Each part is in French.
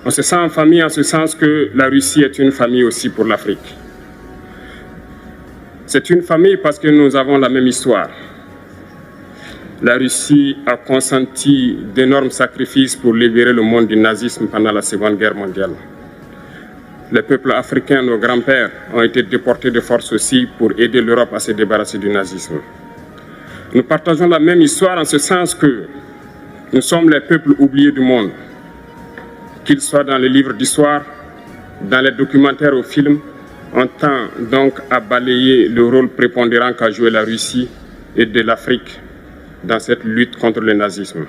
On se sent en famille en ce sens que la Russie est une famille aussi pour l'Afrique. C'est une famille parce que nous avons la même histoire. La Russie a consenti d'énormes sacrifices pour libérer le monde du nazisme pendant la Seconde Guerre mondiale. Les peuples africains, nos grands-pères, ont été déportés de force aussi pour aider l'Europe à se débarrasser du nazisme. Nous partageons la même histoire en ce sens que nous sommes les peuples oubliés du monde, qu'ils soient dans les livres d'histoire, dans les documentaires ou films. On tend donc à balayer le rôle prépondérant qu'a joué la Russie et de l'Afrique dans cette lutte contre le nazisme.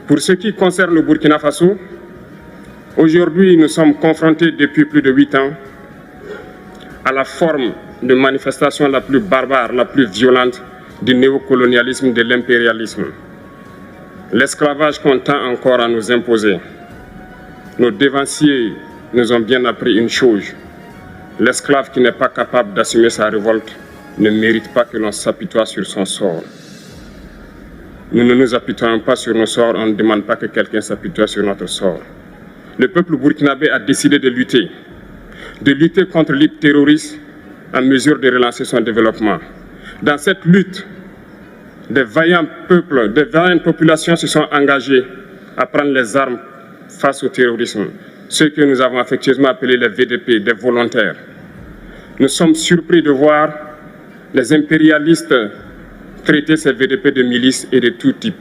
Pour ce qui concerne le Burkina Faso, aujourd'hui nous sommes confrontés depuis plus de 8 ans à la forme de manifestation la plus barbare, la plus violente du néocolonialisme, de l'impérialisme. L'esclavage qu'on tend encore à nous imposer. Nos dévanciers nous ont bien appris une chose. L'esclave qui n'est pas capable d'assumer sa révolte ne mérite pas que l'on s'apitoie sur son sort. Nous ne nous apitoyons pas sur nos sorts, on ne demande pas que quelqu'un s'apitoie sur notre sort. Le peuple burkinabé a décidé de lutter contre le terrorisme en mesure de relancer son développement. Dans cette lutte, des vaillants peuples, des vaillantes populations se sont engagées à prendre les armes face au terrorisme. Ceux que nous avons affectueusement appelés les VDP, des volontaires. Nous sommes surpris de voir les impérialistes traiter ces VDP de milices et de tout type.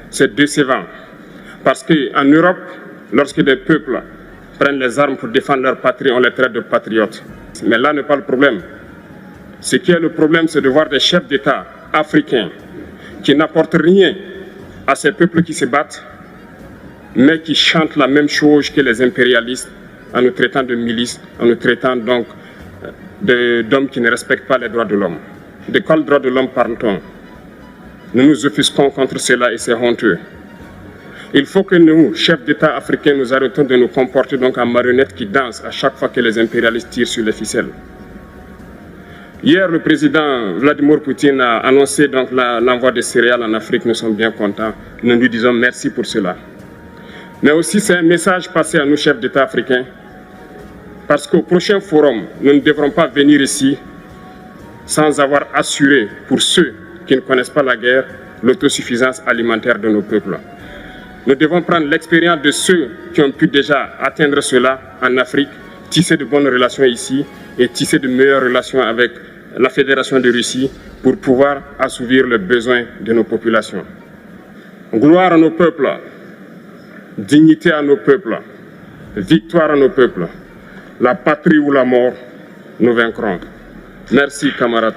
C'est décevant, parce qu'en Europe, lorsque des peuples prennent les armes pour défendre leur patrie, on les traite de patriotes. Mais là n'est pas le problème. Ce qui est le problème, c'est de voir des chefs d'État africains qui n'apportent rien à ces peuples qui se battent, mais qui chantent la même chose que les impérialistes en nous traitant de milices, en nous traitant donc d'hommes qui ne respectent pas les droits de l'homme. De quel droit de l'homme parle-t-on? Nous nous offusquons contre cela et c'est honteux. Il faut que nous, chefs d'État africains, nous arrêtons de nous comporter donc en marionnettes qui dansent à chaque fois que les impérialistes tirent sur les ficelles. Hier, le président Vladimir Poutine a annoncé donc l'envoi de céréales en Afrique. Nous sommes bien contents. Nous lui disons merci pour cela. Mais aussi, c'est un message passé à nous, chefs d'État africains, parce qu'au prochain forum, nous ne devrons pas venir ici sans avoir assuré, pour ceux qui ne connaissent pas la guerre, l'autosuffisance alimentaire de nos peuples. Nous devons prendre l'expérience de ceux qui ont pu déjà atteindre cela en Afrique, tisser de bonnes relations ici et tisser de meilleures relations avec la Fédération de Russie pour pouvoir assouvir les besoins de nos populations. Gloire à nos peuples, dignité à nos peuples, victoire à nos peuples. La patrie ou la mort, nous vaincrons. Merci, camarades.